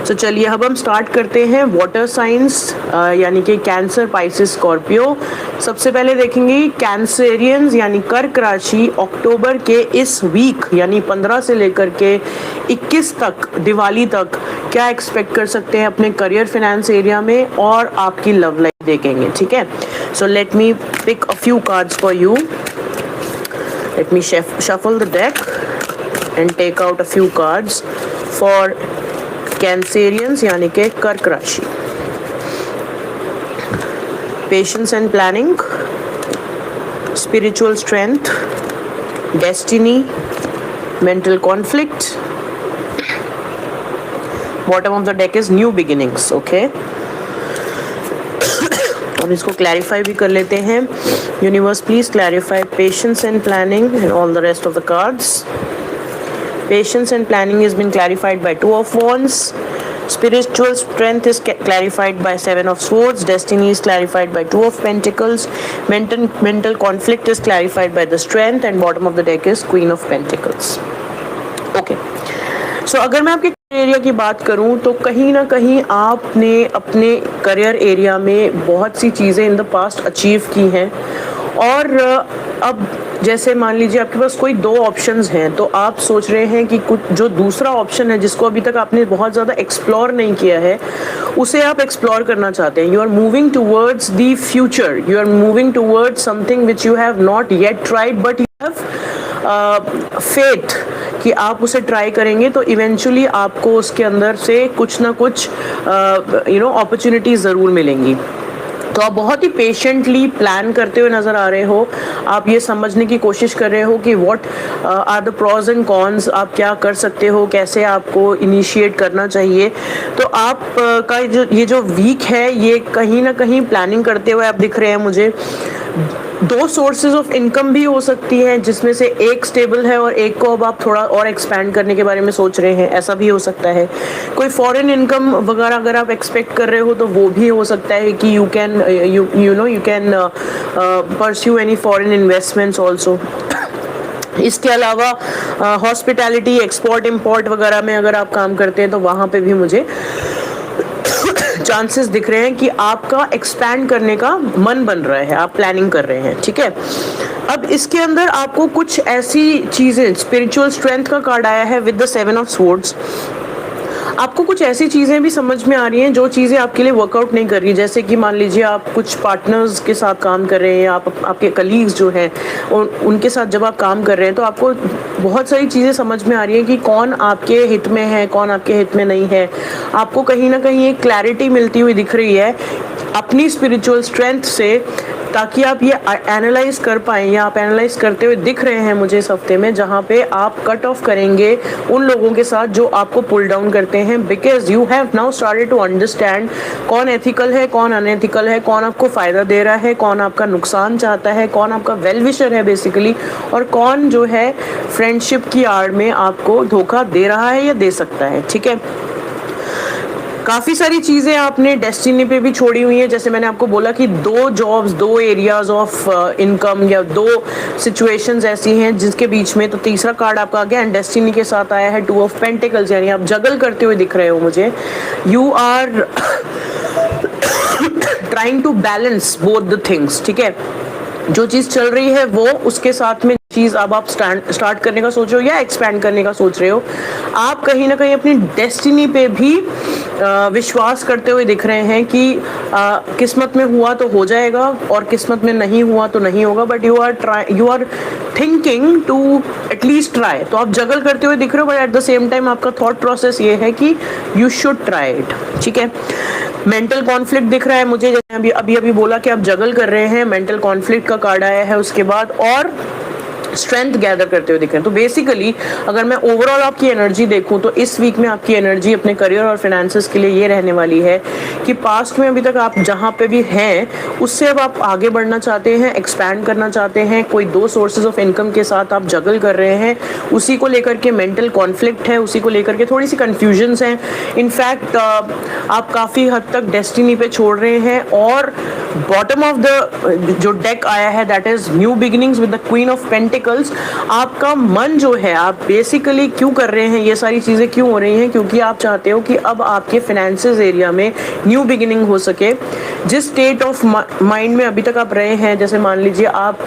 सो चलिए अब हम स्टार्ट करते हैं वाटर साइंस यानी कि कैंसर, पाइसेस, स्कॉर्पियो। सबसे पहले देखेंगे कैंसेरियंस यानी कर्क राशि अक्टूबर के इस वीक यानी 15 से लेकर के 21 तक, दिवाली तक क्या एक्सपेक्ट कर सकते हैं अपने करियर, फाइनेंस एरिया में और आपकी लव लाइफ देखेंगे। ठीक है, so let me pick a few cards for you. Let me shuffle the deck and take out a few cards for Cancerians यानी के कर्क राशि। Patience and planning, spiritual strength, destiny, mental conflict. Bottom of the deck is new beginnings. Okay, अब इसको clarify भी कर लेते हैं। Universe please clarify patience and planning and all the rest of the cards. Patience and planning has been clarified by Two of Wands. Spiritual strength is clarified by Seven of Swords. Destiny is clarified by Two of Pentacles. Mental conflict is clarified by the Strength, and bottom of the deck is Queen of Pentacles. Okay. So अगर मैं आपके area की बात करूं तो कहीं ना कहीं आपने अपने करियर एरिया में बहुत सी चीज़ें इन द पास्ट अचीव की हैं और अब जैसे मान लीजिए आपके पास कोई दो ऑप्शंस हैं तो आप सोच रहे हैं कि कुछ जो दूसरा ऑप्शन है जिसको अभी तक आपने बहुत ज़्यादा एक्सप्लोर नहीं किया है उसे आप एक्सप्लोर करना चाहते हैं। You are moving towards the future, you are moving towards something which you have not yet tried but you have faith कि आप उसे ट्राई करेंगे तो इवेंचुअली आपको उसके अंदर से कुछ ना कुछ अपॉर्चुनिटीज ज़रूर मिलेंगी। तो आप बहुत ही पेशेंटली प्लान करते हुए नज़र आ रहे हो। आप ये समझने की कोशिश कर रहे हो कि what are the pros and cons, आप क्या कर सकते हो, कैसे आपको इनिशिएट करना चाहिए। तो आप का ये जो वीक है ये कहीं ना कहीं प्लानिंग करते हुए आप दिख रहे हैं मुझे। दो सोर्सेज ऑफ इनकम भी हो सकती हैं जिसमें से एक स्टेबल है और एक को अब आप थोड़ा और एक्सपैंड करने के बारे में सोच रहे हैं, ऐसा भी हो सकता है। कोई फॉरेन इनकम वगैरह अगर आप एक्सपेक्ट कर रहे हो तो वो भी हो सकता है कि you can pursue any foreign investments also. इसके अलावा हॉस्पिटैलिटी, एक्सपोर्ट इम्पोर्ट वगैरह में अगर आप काम करते हैं तो वहाँ पे भी मुझे चांसेस दिख रहे हैं कि आपका एक्सपैंड करने का मन बन रहा है, आप प्लानिंग कर रहे हैं। ठीक है, अब इसके अंदर आपको कुछ ऐसी चीज़ें, स्पिरिचुअल स्ट्रेंथ का कार्ड आया है with the seven of swords. आपको कुछ ऐसी चीज़ें भी समझ में आ रही हैं जो चीज़ें आपके लिए वर्कआउट नहीं कर रही। जैसे कि मान लीजिए आप कुछ पार्टनर्स के साथ काम कर रहे हैं, आपके कलीग्स जो हैं उनके साथ जब आप काम कर रहे हैं तो आपको बहुत सारी चीज़ें समझ में आ रही हैं कि कौन आपके हित में है, कौन आपके हित में नहीं है। आपको कहीं ना कहीं एक क्लैरिटी मिलती हुई दिख रही है अपनी स्पिरिचुअल स्ट्रेंथ से, ताकि आप ये एनालाइज कर पाएँ या आप एनालाइज करते हुए दिख रहे हैं मुझे इस हफ्ते में, जहाँ पे आप कट ऑफ करेंगे उन लोगों के साथ जो आपको पुल डाउन करते हैं। Because you have now started to understand कौन एथिकल है, कौन अनएथिकल है, कौन आपको फ़ायदा दे रहा है, कौन आपका नुकसान चाहता है, कौन आपका वेल विशर है बेसिकली, और कौन जो है फ्रेंडशिप की आड़ में आपको धोखा दे रहा है या दे सकता है। ठीक है, काफ़ी सारी चीज़ें आपने डेस्टिनी पे भी छोड़ी हुई हैं। जैसे मैंने आपको बोला कि दो जॉब्स, दो एरियाज ऑफ इनकम या दो सिचुएशंस ऐसी हैं जिसके बीच में, तो तीसरा कार्ड आपका आ गया एंड डेस्टिनी के साथ आया है टू ऑफ पेंटिकल्स, यानी आप जगल करते हुए दिख रहे हो मुझे। You are trying to balance both the things. ठीक है, जो चीज़ चल रही है वो, उसके साथ में चीज़ अब आप स्टार्ट करने का सोच रहे हो या एक्सपैंड करने का सोच रहे हो। आप कहीं ना कहीं अपनी डेस्टिनी पे भी विश्वास करते हुए दिख रहे हैं कि किस्मत में हुआ तो हो जाएगा और किस्मत में नहीं हुआ तो नहीं होगा, but you are thinking to at least try. तो आप जगल करते हुए दिख रहे हो, but at the same time आपका थॉट प्रोसेस ये है कि यू शुड ट्राई इट। ठीक है, मेंटल कॉन्फ्लिक्ट दिख रहा है मुझे, जैसे अभी बोला कि आप जगल कर रहे हैं, मेंटल कॉन्फ्लिक्ट का कार्ड आया है उसके बाद, और स्ट्रेंथ गैदर करते हुए दिख रहे हैं। तो बेसिकली अगर मैं ओवरऑल आपकी एनर्जी देखूं तो इस वीक में आपकी एनर्जी अपने करियर और फाइनेंसेस के लिए ये रहने वाली है कि पास्ट में अभी तक आप जहां पे भी हैं उससे अब आप आगे बढ़ना चाहते हैं, एक्सपैंड करना चाहते हैं। कोई दो सोर्सेज ऑफ इनकम के साथ आप जगल कर रहे हैं, उसी को लेकर के मेंटल कॉन्फ्लिक्ट है, उसी को लेकर के थोड़ी सी कन्फ्यूजन्स हैं। इनफैक्ट आप काफ़ी हद तक डेस्टिनी पे छोड़ रहे हैं। और बॉटम ऑफ द जो डेक आया है that is new beginnings with the queen of pentacles. Pentacles, आपका मन जो है, आप बेसिकली क्यों कर रहे हैं ये सारी चीज़ें, क्यों हो रही हैं, क्योंकि आप चाहते हो कि अब आपके फाइनेंसेस एरिया में न्यू बिगिनिंग हो सके। जिस स्टेट ऑफ माइंड में अभी तक आप रहे हैं, जैसे मान लीजिए आप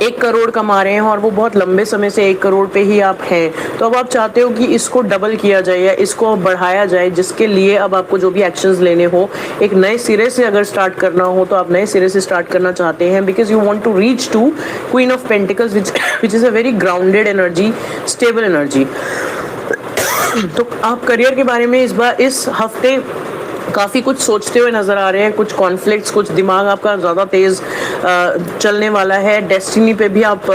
1 करोड़ कमा रहे हैं और वो बहुत लंबे समय से 1 करोड़ पे ही आप हैं, तो अब आप चाहते हो कि इसको डबल किया जाए या इसको बढ़ाया जाए, जिसके लिए अब आपको जो भी एक्शंस लेने हो, एक नए सिरे से अगर स्टार्ट करना हो तो आप नए सिरे से स्टार्ट करना चाहते हैं, because you want to reach to queen of pentacles which is a very grounded energy, stable energy. तो आप करियर के बारे में इस हफ्ते काफ़ी कुछ सोचते हुए नज़र आ रहे हैं, कुछ कॉन्फ्लिक्ट्स, कुछ दिमाग आपका ज़्यादा तेज़ चलने वाला है। डेस्टिनी पे भी आप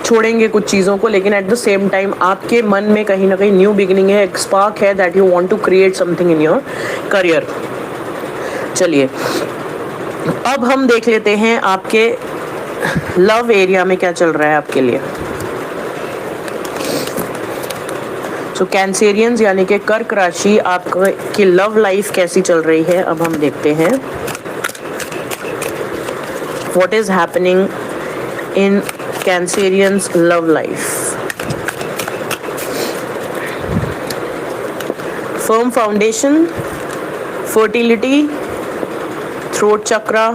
छोड़ेंगे कुछ चीज़ों को, लेकिन एट द सेम टाइम आपके मन में कहीं ना कहीं न्यू बिगिनिंग है, एक स्पार्क है that you want to create something in your career. चलिए अब हम देख लेते हैं आपके लव एरिया में क्या चल रहा है आपके लिए। तो कैंसेरियंस यानी कि कर्क राशि, आपकी लव लाइफ कैसी चल रही है, अब हम देखते हैं what is happening in Cancerians love life. Firm foundation, fertility, throat chakra,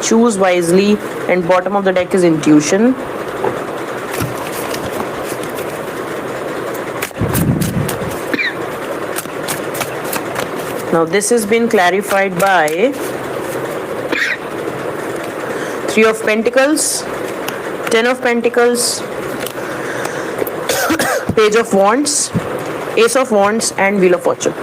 choose wisely, and bottom of the deck is intuition. Now this has been clarified by 3 of Pentacles, 10 of Pentacles, Page of Wands, Ace of Wands and Wheel of Fortune.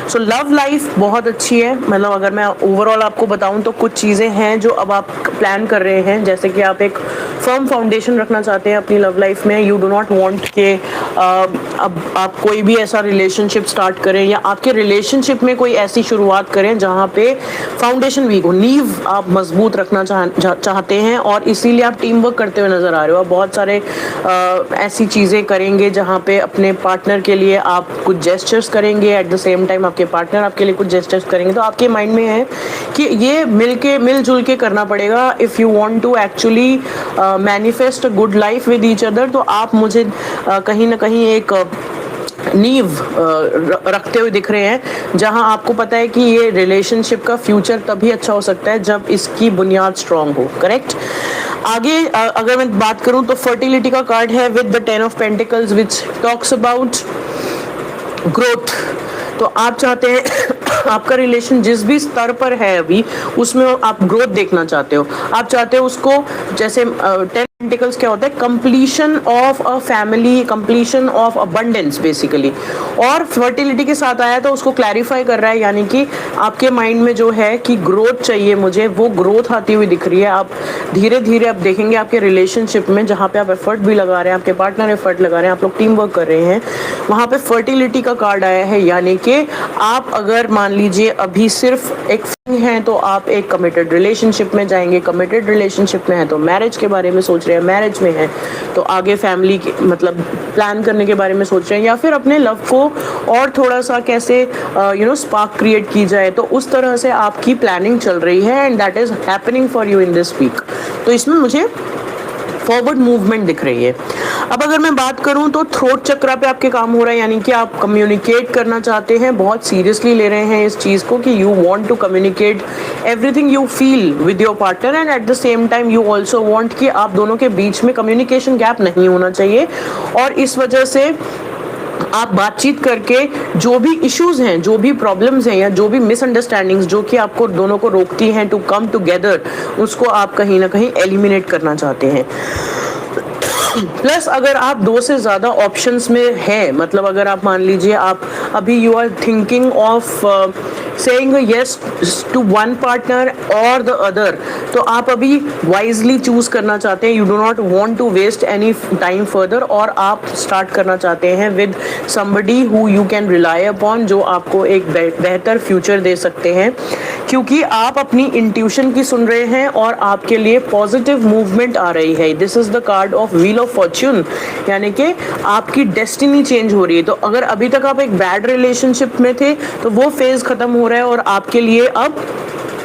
So love life बहुत अच्छी है, मतलब अगर मैं overall आपको बताऊं तो कुछ चीज़ें हैं जो अब आप प्लान कर रहे हैं, जैसे कि आप एक फर्म फाउंडेशन रखना चाहते हैं अपनी लव लाइफ में। यू डू नॉट वांट के अब आप कोई भी ऐसा रिलेशनशिप स्टार्ट करें या आपके रिलेशनशिप में कोई ऐसी शुरुआत करें जहाँ पे फाउंडेशन वीक हो, नींव आप मजबूत रखना चाहते हैं, और इसीलिए आप टीम वर्क करते हुए नज़र आ रहे हो। आप बहुत सारे ऐसी चीज़ें करेंगे जहाँ पे अपने पार्टनर के लिए आप कुछ जेस्चर्स करेंगे, एट द सेम टाइम आपके पार्टनर आपके लिए कुछ जेस्चर्स करेंगे। तो आपके माइंड में है कि ये मिलजुल के करना पड़ेगा if you want to actually manifest a good life with each other. तो आप मुझे कहीं ना कहीं एक नींव रखते हुए दिख रहे हैं, जहां आपको पता है कि ये रिलेशनशिप का फ्यूचर तभी अच्छा हो सकता है जब इसकी बुनियाद स्ट्रांग हो। करेक्ट। आगे अगर मैं बात करूं तो फर्टिलिटी का कार्ड है with the 10 of pentacles which talks about growth. तो आप चाहते हैं आपका रिलेशन जिस भी स्तर पर है अभी उसमें आप ग्रोथ देखना चाहते हो। आप चाहते हो उसको, जैसे 10 पेंटिकल्स क्या होता है, completion of a family, completion of abundance basically. और फर्टिलिटी के साथ आया तो उसको क्लैरिफाई कर रहा है, यानी कि आपके माइंड में जो है कि ग्रोथ चाहिए मुझे, वो ग्रोथ आती हुई दिख रही है। आप धीरे धीरे अब देखेंगे आपके रिलेशनशिप में जहाँ पे आप एफर्ट भी लगा रहे हैं, आपके पार्टनर एफर्ट लगा रहे हैं, आप लोग टीम वर्क कर रहे हैं, वहाँ पे फर्टिलिटी का कार्ड आया है। यानी कि आप अगर मान लीजिए अभी सिर्फ एक है तो आप एक कमिटेड रिलेशनशिप में जाएंगे, कमिटेड रिलेशनशिप में है तो मैरिज के बारे में सोच रहे हैं, मैरिज में है तो आगे फैमिली मतलब प्लान करने के बारे में सोच रहे हैं, या फिर अपने लव को और थोड़ा सा कैसे स्पार्क क्रिएट की जाए। तो उस तरह से आपकी प्लानिंग चल रही है and that is happening for you in this week. तो इसमें मुझे फॉरवर्ड मूवमेंट दिख रही है। अब अगर मैं बात करूं तो थ्रोट चक्रा पे आपके काम हो रहा है, यानी कि आप कम्युनिकेट करना चाहते हैं, बहुत सीरियसली ले रहे हैं इस चीज़ को कि you want to communicate everything you feel with your partner, and at the same time you also want कि आप दोनों के बीच में कम्युनिकेशन गैप नहीं होना चाहिए। और इस वजह से आप बातचीत करके जो भी इश्यूज हैं, जो भी प्रॉब्लम्स हैं या जो भी मिसअंडरस्टैंडिंग्स जो कि आपको दोनों को रोकती हैं टू कम टुगेदर, उसको आप कहीं ना कहीं एलिमिनेट करना चाहते हैं। प्लस अगर आप 2 से ज़्यादा ऑप्शंस में हैं, मतलब अगर आप मान लीजिए आप अभी you are thinking of saying yes to one partner और द अदर, तो आप अभी वाइजली चूज करना चाहते हैं। You do not want to waste any time further, और आप स्टार्ट करना चाहते हैं with somebody who you can rely upon, जो आपको एक बेहतर फ्यूचर दे सकते हैं, क्योंकि आप अपनी इंट्यूशन की सुन रहे हैं और आपके लिए पॉजिटिव मूवमेंट आ रही है। This is the card of wheel of Fortune, यानी कि आपकी डेस्टिनी चेंज हो रही है। तो अगर अभी तक आप एक बैड रिलेशनशिप में थे तो वो फेज खत्म हो रहा है और आपके लिए अब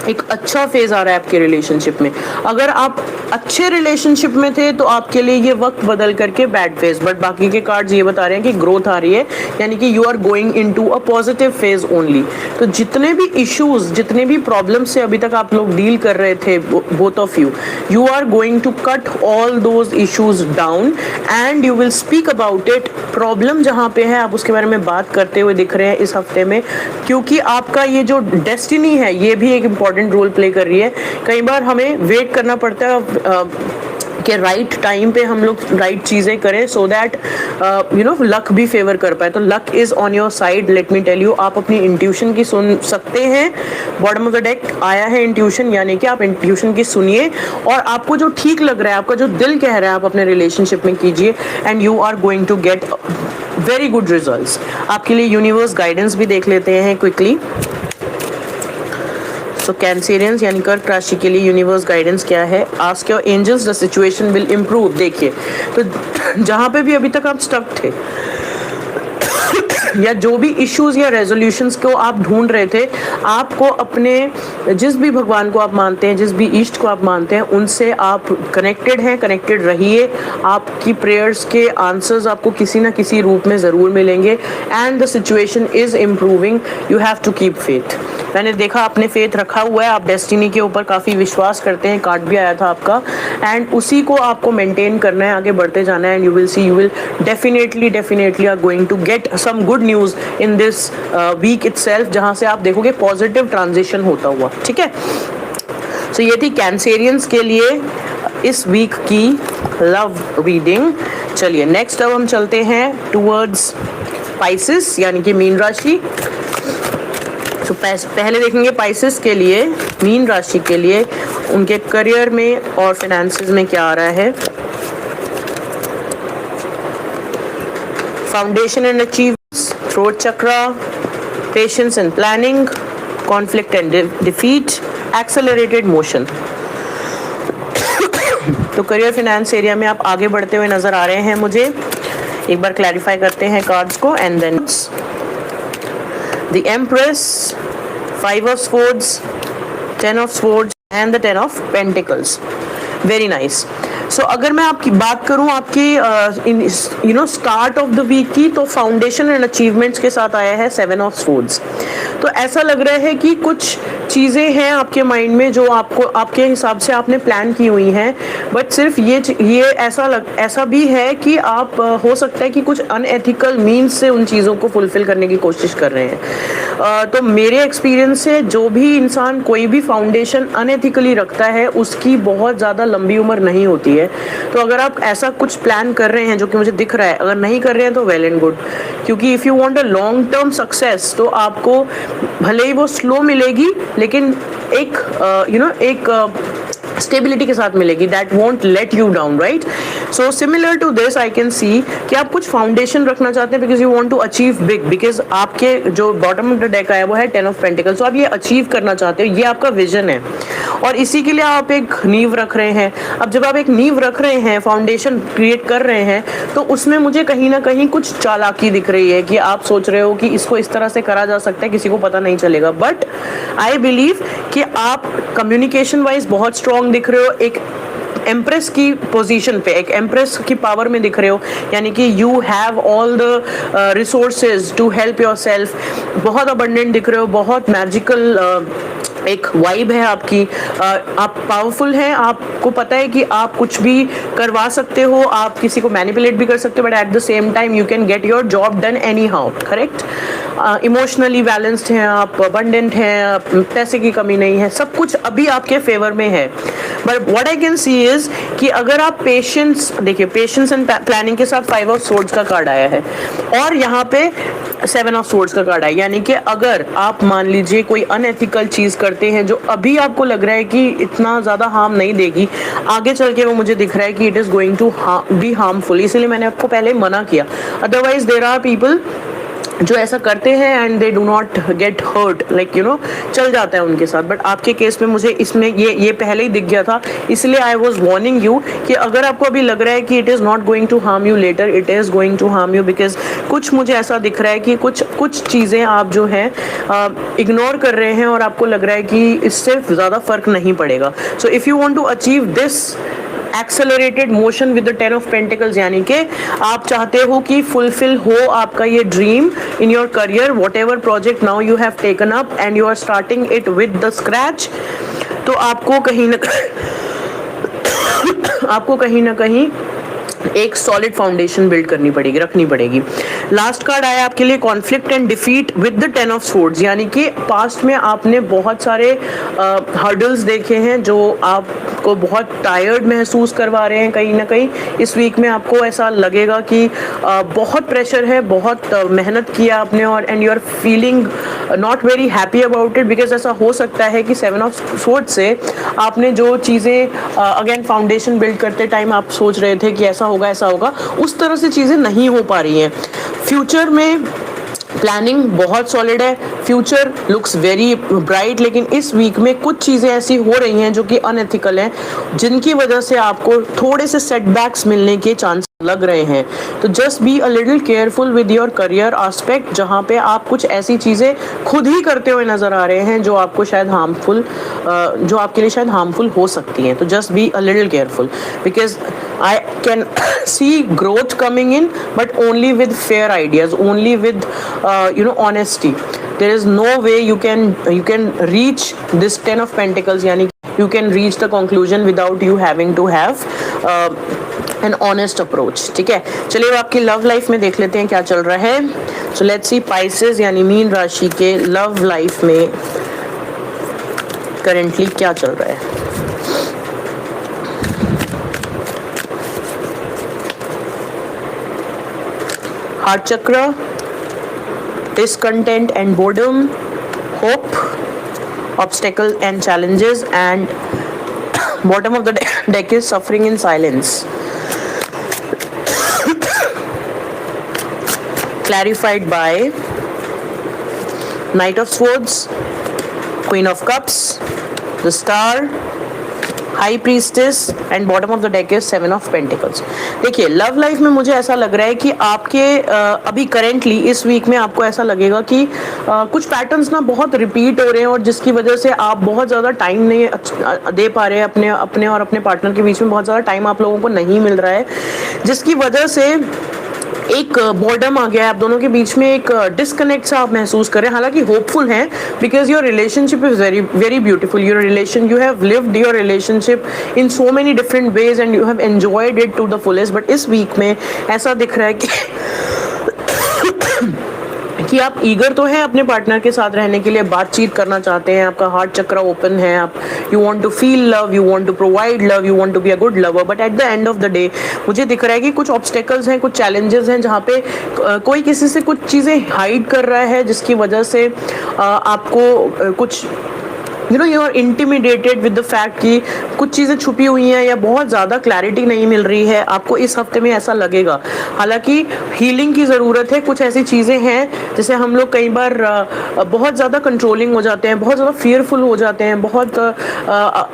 एक अच्छा फेज आ रहा है आपके रिलेशनशिप में। अगर आप अच्छे रिलेशनशिप में थे तो आपके लिए ये वक्त बदल करके बैड फेज, बट बाकी के कार्ड्स ये बता रहे हैं कि ग्रोथ आ रही है, यानी कि you are going into a positive phase only. तो जितने भी इश्यूज, जितने भी प्रॉब्लम से अभी तक आप लोग डील कर रहे थे, both of you are going to cut all those issues down and you will speak about it. Problem जहाँ पे है आप उसके बारे में बात करते हुए दिख रहे हैं इस हफ्ते में, क्योंकि आपका ये जो डेस्टिनी है ये भी एक इम्पॉर्टेंट रोल प्ले कर रही है। कई बार हमें वेट करना पड़ता है कि राइट टाइम पे हम लोग राइट चीज़ें करें सो दैट लक भी फेवर कर पाए। तो luck is on your side, let me tell you. आप अपनी इंट्यूशन की सुन सकते हैं। बॉटम ऑफ द डेक आया है इंट्यूशन, यानी कि आप इंट्यूशन की सुनिए और आपको जो ठीक लग रहा है, आपका जो दिल कह रहा है, आप अपने रिलेशनशिप में कीजिए and you are going to get very good results. आपके लिए यूनिवर्स गाइडेंस भी देख लेते हैं क्विकली। तो कैंसेरियंस यानी कर्क राशि के लिए यूनिवर्स गाइडेंस क्या है? Ask your angels the situation will improve. देखिए, तो जहाँ पे भी अभी तक आप स्टक थे या जो भी इश्यूज या रेजोल्यूशंस को आप ढूंढ रहे थे, आपको अपने जिस भी भगवान को आप मानते हैं, जिस भी ईष्ट को आप मानते हैं, उनसे आप कनेक्टेड हैं, कनेक्टेड रहिए। आपकी प्रेयर्स के आंसर्स आपको किसी ना किसी रूप में ज़रूर मिलेंगे and the situation is improving. You have to keep faith. मैंने देखा आपने फेथ रखा हुआ है, आप डेस्टिनी के ऊपर काफ़ी विश्वास करते हैं, कार्ड भी आया था आपका, एंड उसी को आपको मेंटेन करना है, आगे बढ़ते जाना है and you will see, you will definitely are going to get some good news in this week itself, जहाँ से आप देखोगे पॉजिटिव ट्रांजिशन होता हुआ। ठीक है, सो ये थी कैंसेरियंस के लिए इस वीक की लव रीडिंग। चलिए नेक्स्ट अब हम चलते हैं टूवर्ड्स पाइसेस यानी कि मीन राशि। तो पहले देखेंगे पाइसेस के लिए, मीन राशि के लिए उनके करियर में और फाइनेंसेस में क्या आ रहा है। Foundation and achieves, throat chakra, patience and planning, conflict and defeat, accelerated motion. तो करियर फाइनेंस एरिया में आप आगे बढ़ते हुए नजर आ रहे हैं मुझे। एक बार क्लैरिफाई करते हैं कार्ड्स को and then the Empress, 5 of Swords, 10 of Swords and the 10 of Pentacles. Very nice. So अगर मैं आपकी बात करूं आपकी स्टार्ट ऑफ द वीक की, तो फाउंडेशन एंड अचीवमेंट्स के साथ आया है 7 ऑफ Swords। तो ऐसा लग रहा है कि कुछ चीज़ें हैं आपके माइंड में जो आपको आपके हिसाब से आपने प्लान की हुई हैं, बट सिर्फ ये ऐसा भी है कि आप हो सकता है कि कुछ अनएथिकल मीन्स से उन चीज़ों को फुलफिल करने की कोशिश कर रहे हैं। तो मेरे एक्सपीरियंस से जो भी इंसान कोई भी फाउंडेशन अनएथिकली रखता है उसकी बहुत ज़्यादा लंबी उम्र नहीं होती है। तो अगर आप ऐसा कुछ प्लान कर रहे हैं जो कि मुझे दिख रहा है, अगर नहीं कर रहे हैं तो वेल एंड गुड, क्योंकि if you want a long term success तो आपको भले ही वो स्लो मिलेगी लेकिन एक स्टेबिलिटी के साथ मिलेगी, that won't let you down, right. So similar to this I can see कि आप कुछ फाउंडेशन रखना चाहते हैं because you want to achieve big, because आपके जो बॉटम ऑफ द डेक आया वो है 10 ऑफ पेंटिकल्स। तो आप ये अचीव करना चाहते हो, ये आपका विजन है और इसी के लिए आप एक नींव रख रहे हैं। अब जब आप एक नींव रख रहे हैं, फाउंडेशन क्रिएट कर रहे हैं, तो उसमें मुझे कहीं ना कहीं कुछ चालाकी दिख रही है कि आप सोच रहे हो कि इसको इस तरह से करा जा सकता है, किसी को पता नहीं चलेगा। बट आई बिलीव कि आप कम्युनिकेशन वाइज बहुत स्ट्रॉन्ग दिख रहे हो, एक एम्प्रेस की पोजीशन पे, एक एम्प्रेस की पावर में दिख रहे हो, यानी कि you have all the resources to help yourself, बहुत अबंडेंट दिख रहे हो, बहुत मैजिकल एक वाइब है आपकी, आप पावरफुल हैं, आपको पता है कि आप कुछ भी करवा सकते हो, आप किसी को मैनिपुलेट भी कर सकते हो, but at the same time you can get your job done any how, correct. Emotionally balanced हैं आप, अबंडेंट हैं, पैसे की कमी नहीं है, सब कुछ अभी आपके फेवर में है। But what I can C is कि अगर आप पेशेंस, देखिए पेशेंस एंड प्लानिंग के साथ 5 ऑफ सोर्ड्स का कार्ड आया है और यहाँ पे 7 ऑफ सोर्ड्स का कार्ड आया, यानी कि अगर आप मान लीजिए कोई अनएथिकल चीज करते हैं जो अभी आपको लग रहा है कि इतना ज्यादा हार्म नहीं देगी, आगे चल के वो मुझे दिख रहा है कि it is going to be harmful, इसलिए मैंने आपको पहले मना किया। अदरवाइज देयर आर पीपल जो ऐसा करते हैं and they do not get hurt, like you know, चल जाता है उनके साथ। बट आपके केस में मुझे इसमें ये पहले ही दिख गया था, इसलिए आई वॉज वार्निंग यू कि अगर आपको अभी लग रहा है कि it is not going to harm you later, it is going to harm you, because कुछ मुझे ऐसा दिख रहा है कि कुछ चीज़ें आप जो है इग्नोर कर रहे हैं और आपको लग रहा है कि इससे ज़्यादा फर्क नहीं पड़ेगा। So if you want to achieve this accelerated motion with the 10 of pentacles, यानी कि आप चाहते हो कि फुलफिल हो आपका ये dream in your career, whatever project now you have taken up and you are starting it with the scratch, तो आपको कहीं ना कहीं एक सॉलिड फाउंडेशन बिल्ड करनी पड़ेगी, रखनी पड़ेगी। लास्ट कार्ड आया आपके लिए conflict and defeat with the 10 of swords, यानी कि पास्ट में आपने बहुत सारे हर्डल्स देखे हैं जो आपको बहुत टायर्ड महसूस करवा रहे हैं कहीं ना कहीं। इस वीक में आपको ऐसा लगेगा कि बहुत प्रेशर है, बहुत मेहनत किया आपने और and you are feeling not very happy about it, because ऐसा हो सकता है कि 7 ऑफ स्वॉर्ड्स से आपने जो चीज़ें अगेन फाउंडेशन बिल्ड करते टाइम आप सोच रहे थे कि ऐसा होगा, उस तरह से चीज़ें नहीं हो पा रही हैं। फ्यूचर में प्लानिंग बहुत सॉलिड है, फ्यूचर लुक्स वेरी ब्राइट, लेकिन इस वीक में कुछ चीज़ें ऐसी हो रही हैं जो कि अनएथिकल हैं, जिनकी वजह से आपको थोड़े से सेटबैक्स मिलने के चांस लग रहे हैं। तो just be a little careful with your career aspect, जहाँ पे आप कुछ ऐसी चीज़ें खुद ही करते हुए नज़र आ रहे हैं जो आपको शायद हार्मफुल, जो आपके लिए शायद हार्मफुल हो सकती हैं। तो just be a little careful, because I can C growth coming in, but only with fair ideas, only with honesty. There is no way you can reach this 10 of Pentacles, यानी you can reach the conclusion without you having to have an honest approach. ठीक है, चलिए आपकी love life में देख लेते हैं क्या चल रहा है। So let's see Pisces यानी मीन राशि के लव लाइफ में करेंटली क्या चल रहा है। हार्ट चक्र, discontent and boredom, hope, obstacle and challenges, and bottom of the deck is suffering in silence. Clarified by Knight of Swords, Queen of Cups, the Star, high priestess and bottom of the deck is 7 of pentacles. देखिए love life में मुझे ऐसा लग रहा है कि आपके अभी करेंटली इस वीक में आपको ऐसा लगेगा कि कुछ पैटर्न्स ना बहुत रिपीट हो रहे हैं और जिसकी वजह से आप बहुत ज़्यादा टाइम नहीं दे पा रहे हैं अपने और अपने पार्टनर के बीच में बहुत ज़्यादा टाइम आप लोगों को नहीं मिल रहा है, जिसकी वजह से एक बोर्डम आ गया है आप दोनों के बीच में, एक डिस्कनेक्ट सा आप महसूस कर रहे हैं। हालांकि होपफुल हैं because your relationship is very very beautiful, your relation, you have lived your relationship in so many different ways and you have enjoyed it to the fullest. But इस वीक में ऐसा दिख रहा है कि आप ईगर तो हैं अपने पार्टनर के साथ रहने के लिए, बातचीत करना चाहते हैं, आपका हार्ट चक्र ओपन है, आप you want to feel love, you want to provide love, you want to be a good lover, but at the end of the day मुझे दिख रहा है कि कुछ ऑब्स्टेकल्स हैं, कुछ चैलेंजेस हैं जहाँ पे कोई किसी से कुछ चीज़ें हाइड कर रहा है, जिसकी वजह से आपको कुछ you are intimidated with the fact कि कुछ चीज़ें छुपी हुई हैं या बहुत ज़्यादा क्लैरिटी नहीं मिल रही है आपको इस हफ्ते में, ऐसा लगेगा। हालांकि हीलिंग की ज़रूरत है, कुछ ऐसी चीज़ें हैं जैसे हम लोग कई बार बहुत ज़्यादा कंट्रोलिंग हो जाते हैं, बहुत ज़्यादा फियरफुल हो जाते हैं, बहुत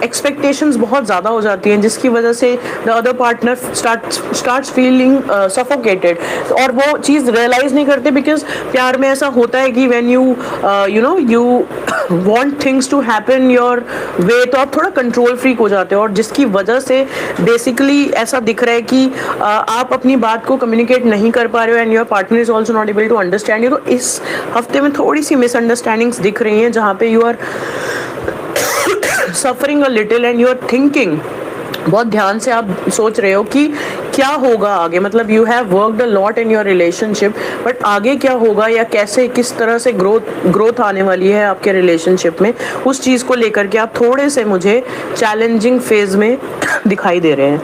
एक्सपेक्टेशंस बहुत ज़्यादा हो जाती हैं, जिसकी वजह से the other partner starts feeling suffocated और वो चीज़ रियलाइज़ नहीं करते। बिकॉज प्यार में ऐसा होता है कि when you want things to happen your way, तो आप थोड़ा कंट्रोल फ्रीक हो जाते हो और जिसकी वजह से बेसिकली ऐसा दिख रहा है कि आप अपनी बात को कम्युनिकेट नहीं कर पा रहे हो and your partner is also not able to understand you. तो इस हफ्ते में थोड़ी सी मिसअंडरस्टैंडिंग्स दिख रही हैं जहाँ पे you are suffering a little and you are thinking, बहुत ध्यान से आप सोच रहे हो कि क्या होगा आगे, मतलब you have worked a lot in your relationship, but आगे क्या होगा या कैसे किस तरह से ग्रोथ आने वाली है आपके रिलेशनशिप में, उस चीज़ को लेकर के आप थोड़े से मुझे चैलेंजिंग फेज में दिखाई दे रहे हैं।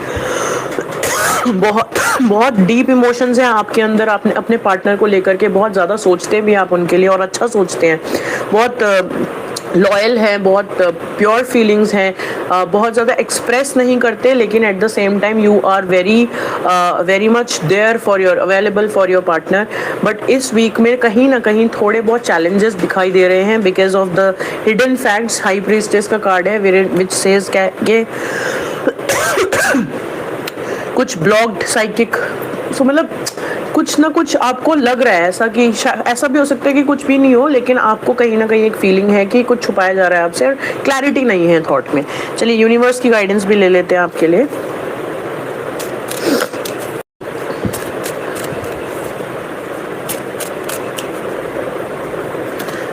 बहुत डीप इमोशंस हैं आपके अंदर, आपने अपने पार्टनर को लेकर के बहुत ज़्यादा सोचते भी आप उनके लिए और अच्छा सोचते हैं, बहुत लॉयल हैं, बहुत प्योर फीलिंग्स हैं, बहुत ज़्यादा एक्सप्रेस नहीं करते, लेकिन at the same time you are very much there for your available for your partner. But इस वीक में कहीं ना कहीं थोड़े बहुत चैलेंजेस दिखाई दे रहे हैं because of the hidden facts. High priestess का कार्ड है विच सेज के कुछ ब्लॉक्ड साइकिक, सो मतलब कुछ ना कुछ आपको लग रहा है ऐसा कि ऐसा भी हो सकता है कि कुछ भी नहीं हो, लेकिन आपको कहीं ना कहीं एक फीलिंग है कि कुछ छुपाया जा रहा है आपसे और क्लैरिटी नहीं है थॉट में. चलिए यूनिवर्स की गाइडेंस भी ले लेते हैं आपके लिए.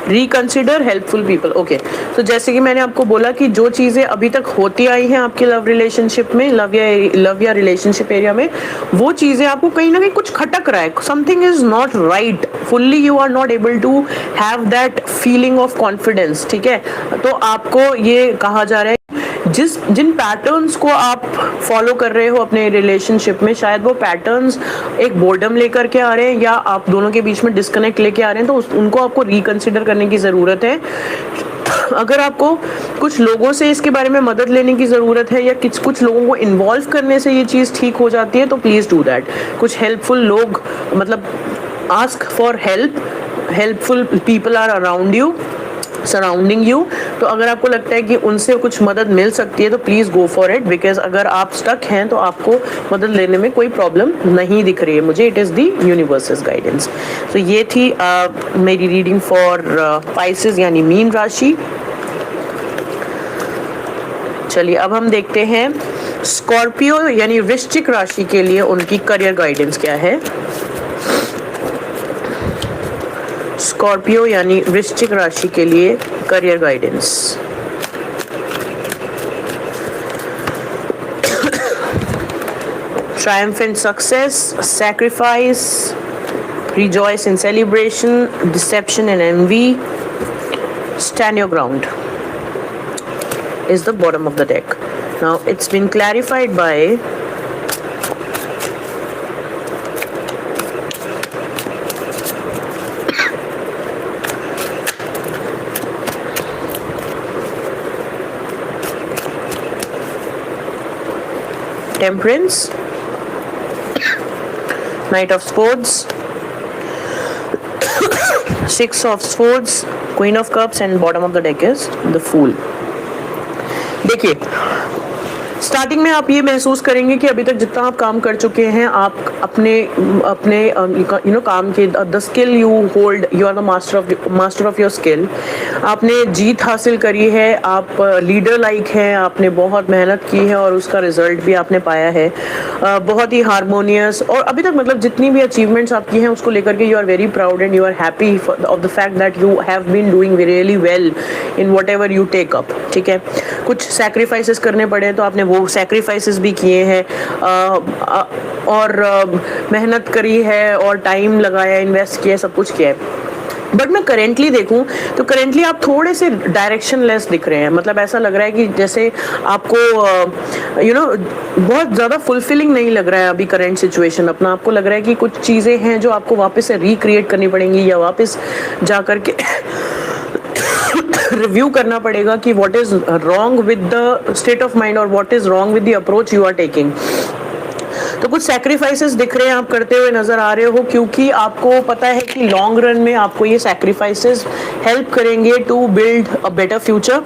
Reconsider helpful people. ओके, तो जैसे कि मैंने आपको बोला कि जो चीज़ें अभी तक होती आई हैं आपके लव रिलेशनशिप में, लव या रिलेशनशिप एरिया में, वो चीज़ें आपको कहीं ना कहीं कुछ खटक रहा है. Something is not right fully, you are not able to have that feeling of confidence. ठीक है, तो आपको ये कहा जा रहा है जिन पैटर्न्स को आप फॉलो कर रहे हो अपने रिलेशनशिप में, शायद वो पैटर्न्स एक बोर्डम लेकर के आ रहे हैं या आप दोनों के बीच में डिस्कनेक्ट लेके आ रहे हैं, तो उनको आपको रिकंसिडर करने की ज़रूरत है. अगर आपको कुछ लोगों से इसके बारे में मदद लेने की ज़रूरत है या कुछ लोगों को इन्वॉल्व करने से ये चीज़ ठीक हो जाती है, तो प्लीज़ डू दैट. कुछ हेल्पफुल लोग, मतलब ask for help. Helpful people are around you, surrounding you. तो अगर आपको लगता है कि उनसे कुछ मदद मिल सकती है तो please go for it, because अगर आप स्टक हैं तो आपको मदद लेने में कोई प्रॉब्लम नहीं दिख रही है मुझे. It is the universes guidance. तो ये थी मेरी रीडिंग फॉर पाइसेस यानी मीन राशि. चलिए अब हम देखते हैं स्कॉर्पियो यानी वृश्चिक राशि के लिए उनकी करियर गाइडेंस क्या है. स्कॉर्पियो यानी वृश्चिक राशि के लिए career guidance. Triumphant success, sacrifice, rejoice in celebration, deception and envy, stand your ground is the bottom of the deck. Now it's been clarified by Temperance, Knight of Swords, Six of Swords, Queen of Cups and bottom of the deck is the Fool. देखिए starting में आप ये महसूस करेंगे कि अभी तक जितना आप काम कर चुके हैं, आप अपने काम के the skill you hold, you are the master of your skill. आपने जीत हासिल करी है, आप लीडर लाइक हैं, आपने बहुत मेहनत की है और उसका रिजल्ट भी आपने पाया है. बहुत ही हारमोनियस, और अभी तक मतलब जितनी भी अचीवमेंट्स आपकी हैं उसको लेकर के you are very proud and you are happy of the fact that you have been doing really well in whatever you take up. ठीक है, कुछ सैक्रिफाइसेस करने पड़े तो आपने वो सैक्रिफाइसेस भी किए हैं और मेहनत करी है और टाइम लगाया, इन्वेस्ट किया, सब कुछ किया है. बट मैं करेंटली देखूं तो करेंटली आप थोड़े से डायरेक्शन लेस दिख रहे हैं. मतलब ऐसा लग रहा है कि जैसे आपको बहुत ज़्यादा फुलफिलिंग नहीं लग रहा है अभी करेंट सिचुएशन अपना. आपको लग रहा है कि कुछ चीज़ें हैं जो आपको वापस से रिक्रिएट करनी पड़ेंगी या वापस जा कर के रिव्यू करना पड़ेगा कि what is wrong with the state of mind और what is wrong with the approach you are taking. तो कुछ सैक्रिफाइसेस दिख रहे हैं, आप करते हुए नजर आ रहे हो, क्योंकि आपको पता है कि लॉन्ग रन में आपको ये सैक्रिफाइसेस हेल्प करेंगे to build a better future.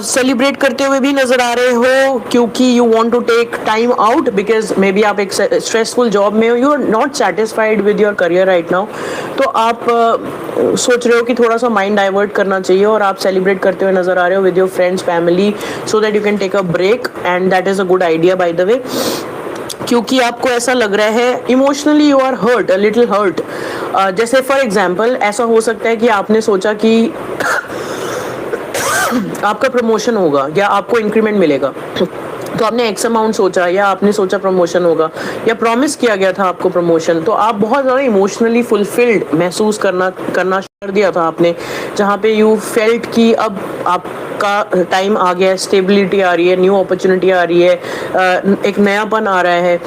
Celebrate करते हुए भी नजर आ रहे हो क्योंकि you want to take time out because maybe आप एक स्ट्रेसफुल जॉब में हो, you are not satisfied with your career right now. तो आप सोच रहे हो कि थोड़ा सा माइंड डाइवर्ट करना चाहिए और आप सेलिब्रेट करते हुए नजर आ रहे हो with your friends, family, so that you can take a break and that is a good idea by the way. क्योंकि आपको ऐसा लग रहा है emotionally you are hurt, a little hurt. जैसे फॉर एग्जांपल ऐसा हो सकता है कि आपने सोचा कि आपका प्रमोशन होगा या आपको इंक्रीमेंट मिलेगा, तो आपने एक्स अमाउंट सोचा या आपने सोचा प्रमोशन होगा या प्रॉमिस किया गया था आपको प्रमोशन, तो आप बहुत ज़्यादा इमोशनली फुलफिल्ड महसूस करना कर दिया था आपने, जहाँ पे यू फेल्ट कि अब आपका टाइम आ गया है, स्टेबिलिटी आ रही है, न्यू अपॉर्चुनिटी आ रही है, एक नयापन आ रहा है,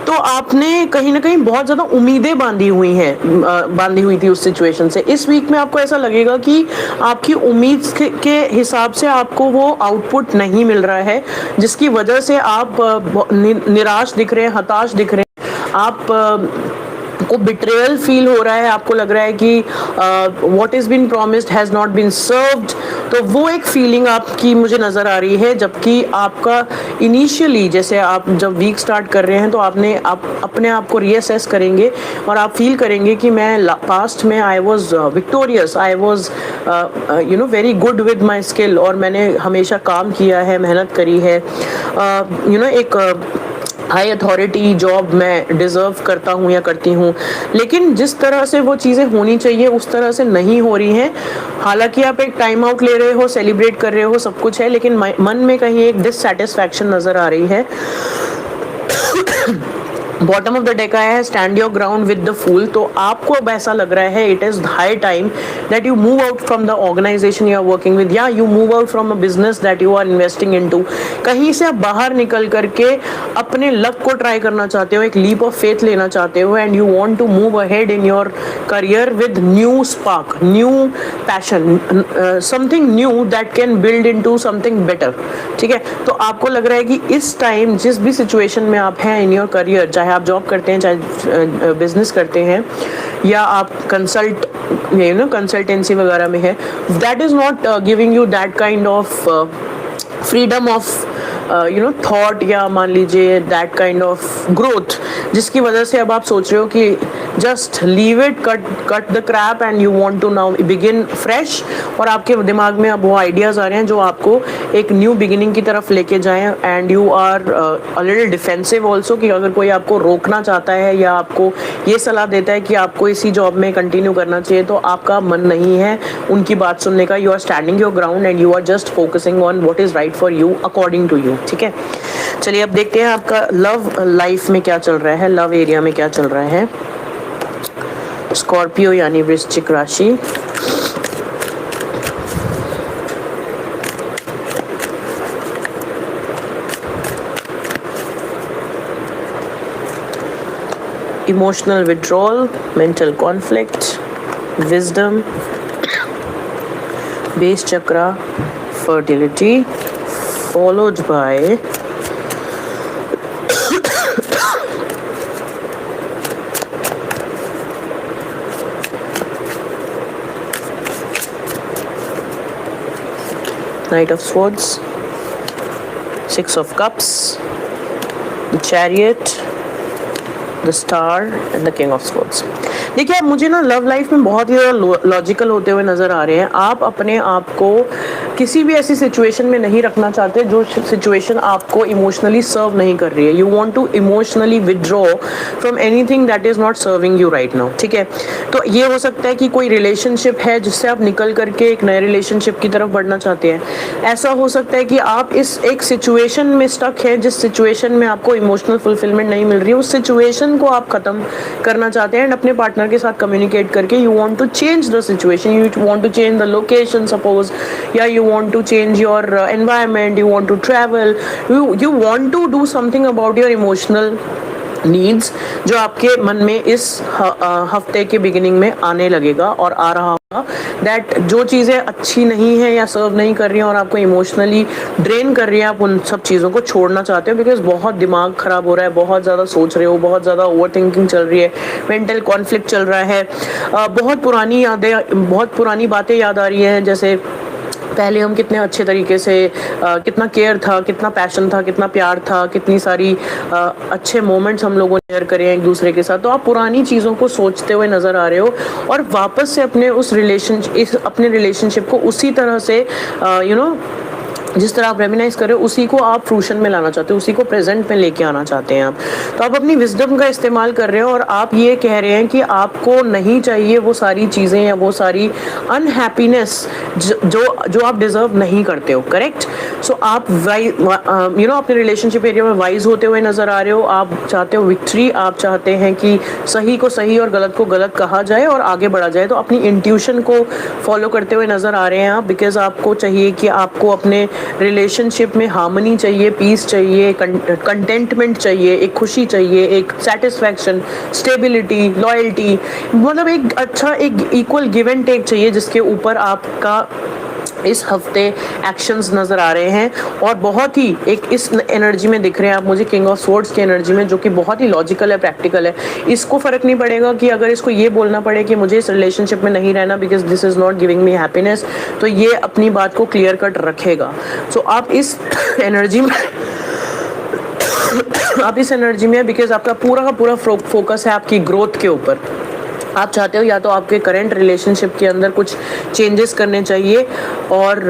तो आपने कहीं ना कहीं बहुत ज़्यादा उम्मीदें बांधी हुई थी उस सिचुएशन से। इस वीक में आपको ऐसा लगेगा कि आपकी उम्मीद के हिसाब से आपको वो आउटपुट नहीं मिल रहा है, जिसकी वजह से आप निराश दिख रहे हैं, हताश दिख रहे हैं, आप को बिट्रेयल फील हो रहा है, आपको लग रहा है कि what is been promised has not been served. तो वो एक फीलिंग आपकी मुझे नज़र आ रही है, जबकि आपका इनिशियली जैसे आप जब वीक स्टार्ट कर रहे हैं तो आप अपने आप को रीअसेस करेंगे और आप फील करेंगे कि मैं पास्ट में I was victorious, I was very good with my skill, और मैंने हमेशा काम किया है, मेहनत करी है, एक हाई अथॉरिटी जॉब मैं डिज़र्व करता हूँ या करती हूँ। लेकिन जिस तरह से वो चीज़ें होनी चाहिए उस तरह से नहीं हो रही हैं। हालांकि आप एक टाइम आउट ले रहे हो, सेलिब्रेट कर रहे हो, सब कुछ है, लेकिन मन में कहीं एक डिससैटिस्फैक्शन नज़र आ रही है। बॉटम ऑफ द डेक आया है stand your ground with the fool. तो आपको अब ऐसा लग रहा है it is high time that you move out from the organisation you are working with, या you move out from a business that you are investing into. कहीं से आप बाहर निकल करके अपने लक को ट्राई करना चाहते हो, एक लीप ऑफ फेथ लेना चाहते हो, and you want to move ahead in your career with new spark, new passion, something new that can build into something better. ठीक है, तो आपको लग रहा है कि इस टाइम जिस भी सिचुएशन में आप हैं इन योर करियर, चाहे आप जॉब करते हैं, चाहे बिजनेस करते हैं, या आप कंसल्टेंसी वगैरह में है, that is not giving you that kind of freedom of thought, या मान लीजिए दैट काइंड ऑफ ग्रोथ, जिसकी वजह से अब आप सोच रहे हो कि just leave it, cut the crap and you want to now begin fresh. और आपके दिमाग में अब वो आइडियाज़ आ रहे हैं जो आपको एक न्यू बिगिनिंग की तरफ लेके जाएं, and you are a little defensive also, कि अगर कोई आपको रोकना चाहता है या आपको ये सलाह देता है कि आपको इसी जॉब में कंटिन्यू करना चाहिए, तो आपका मन नहीं है उनकी बात सुनने का। You are standing your ground and you are just focusing on what is right for you according to you. ठीक है, चलिए अब देखते हैं आपका लव लाइफ में क्या चल रहा है, लव एरिया में क्या चल रहा है। स्कॉर्पियो यानी वृश्चिक राशि, emotional withdrawal, mental conflict, wisdom, base chakra, fertility, followed by Knight of Swords, Six of Cups, the Chariot, the Star and the King of Swords. देखिए, अब मुझे ना लव लाइफ में बहुत ही ज़्यादा लॉजिकल होते हुए नज़र आ रहे हैं। आप अपने आप को किसी भी ऐसी सिचुएशन में नहीं रखना चाहते जो सिचुएशन आपको इमोशनली सर्व नहीं कर रही है। You want to emotionally withdraw from anything that is not serving you right now. ठीक है, तो ये हो सकता है कि कोई रिलेशनशिप है जिससे आप निकल करके एक नए रिलेशनशिप की तरफ बढ़ना चाहते हैं। ऐसा हो सकता है कि आप इस एक सिचुएशन में स्टक है, जिस सिचुएशन में आपको इमोशनल फुलफिलमेंट नहीं मिल रही है, उस सिचुएशन को आप ख़त्म करना चाहते हैं एंड अपने पार्टनर के साथ कम्युनिकेट करके you want to change the situation, you want to change the location suppose, या you want to change your environment, you want to travel, you want to do something about your emotional needs, जो आपके मन में इस हफ्ते के beginning में आने लगेगा और आ रहा होगा। दैट जो चीज़ें अच्छी नहीं है या सर्व नहीं कर रही हैं और आपको इमोशनली ड्रेन कर रही हैं, आप उन सब चीज़ों को छोड़ना चाहते हो, बिकॉज बहुत दिमाग ख़राब हो रहा है, बहुत ज़्यादा सोच रहे हो, बहुत ज़्यादा ओवर थिंकिंग चल रही है, मेंटल कॉन्फ्लिक्ट चल रहा है, बहुत पुरानी बातें याद आ रही हैं, जैसे पहले हम कितने अच्छे तरीके से कितना केयर था, कितना पैशन था, कितना प्यार था, कितनी सारी अच्छे मोमेंट्स हम लोगों ने शेयर करे हैं एक दूसरे के साथ। तो आप पुरानी चीज़ों को सोचते हुए नज़र आ रहे हो और वापस से अपने रिलेशनशिप को उसी तरह से जिस तरह आप रेमिनाइज कर रहे हो उसी को आप फ्रूशन में लाना चाहते हो, उसी को प्रेजेंट में लेके आना चाहते हैं आप। तो आप अपनी विजडम का इस्तेमाल कर रहे हो और आप ये कह रहे हैं कि आपको नहीं चाहिए वो सारी चीज़ें या वो सारी अनहैप्पीनेस जो आप डिज़र्व नहीं करते हो। करेक्ट। सो आप अपने रिलेशनशिप एरिया में वाइज होते हुए नजर आ रहे हो, आप चाहते हो विक्ट्री, आप चाहते हैं कि सही को सही और गलत को गलत कहा जाए और आगे बढ़ा जाए, तो अपनी इंट्यूशन को फॉलो करते हुए नजर आ रहे हैं आप, बिकॉज आपको चाहिए कि आपको अपने रिलेशनशिप में हार्मनी चाहिए, पीस चाहिए, कंटेंटमेंट चाहिए, एक खुशी चाहिए, एक सेटिस्फैक्शन, स्टेबिलिटी, लॉयल्टी, मतलब एक अच्छा एक इक्वल गिव एंड टेक चाहिए, जिसके ऊपर आपका इस हफ्ते एक्शंस नजर आ रहे हैं और बहुत ही एक इस एनर्जी में दिख रहे हैं आप मुझे, किंग ऑफ स्वॉर्ड्स की एनर्जी में, जो कि बहुत ही लॉजिकल है, प्रैक्टिकल है। इसको फर्क नहीं पड़ेगा कि अगर इसको ये बोलना पड़े कि मुझे इस रिलेशनशिप में नहीं रहना because this is not giving me happiness, तो ये अपनी बात को क्लियर कट रखेगा। सो आप इस एनर्जी में आप इस एनर्जी में बिकॉज आपका पूरा का पूरा फोकस है आपकी ग्रोथ के ऊपर। आप चाहते हो या तो आपके करेंट रिलेशनशिप के अंदर कुछ चेंजेस करने चाहिए और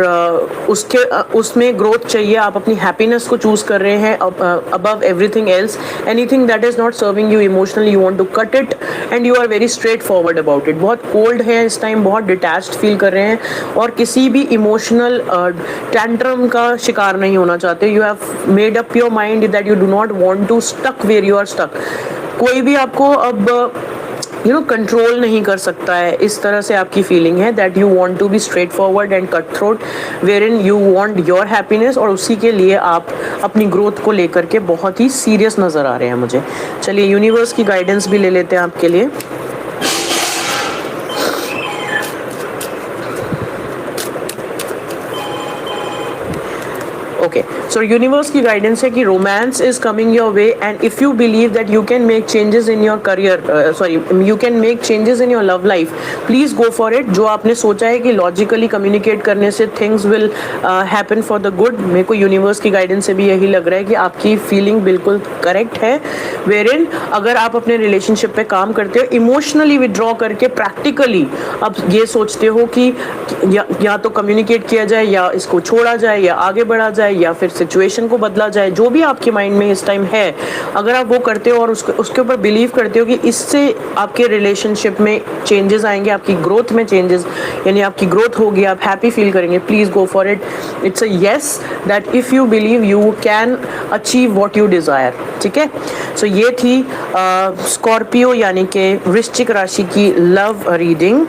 उसमें ग्रोथ चाहिए, आप अपनी हैप्पीनेस को चूज कर रहे हैं above everything else. Anything that is not serving you emotionally you want to cut it and you are very straightforward about it. बहुत कोल्ड है इस टाइम, बहुत डिटैच्ड फील कर रहे हैं और किसी भी इमोशनल टेंट्रम का शिकार नहीं होना चाहते। You have made up your mind that you do not want to stuck where you are stuck. कोई भी आपको अब कंट्रोल नहीं कर सकता है, इस तरह से आपकी फीलिंग है that you want to be straightforward and cut throat, wherein you want your happiness, और उसी के लिए आप अपनी ग्रोथ को लेकर के बहुत ही सीरियस नजर आ रहे हैं मुझे। चलिए यूनिवर्स की गाइडेंस भी ले लेते हैं आपके लिए। ओके, सो यूनिवर्स की गाइडेंस है कि romance is coming your way and if you believe that you can make changes in your career, you can make changes in your love life, please go for it. जो आपने सोचा है कि logically communicate करने से things will happen for the good, मेरे को universe की गाइडेंस से भी यही लग रहा है कि आपकी फीलिंग बिल्कुल करेक्ट है। वेयर इन अगर आप अपने रिलेशनशिप पे काम करते हो, इमोशनली विड्रॉ करके प्रैक्टिकली अब ये सोचते हो कि या तो कम्युनिकेट किया जाए या इसको छोड़ा जाए या आगे बढ़ा जाए या फिर सिचुएशन को बदला जाए, जो भी आपके माइंड में इस टाइम है, अगर आप वो करते हो और उसके ऊपर बिलीव करते हो कि इससे आपके रिलेशनशिप में चेंजेस आएंगे, आपकी ग्रोथ में चेंजेस, यानी आपकी ग्रोथ होगी, आप हैप्पी फील करेंगे, please go for it. It's a yes that if you believe you can achieve what you desire. ठीक है, सो ये थी स्कॉर्पियो यानी कि वृश्चिक राशि की लव रीडिंग।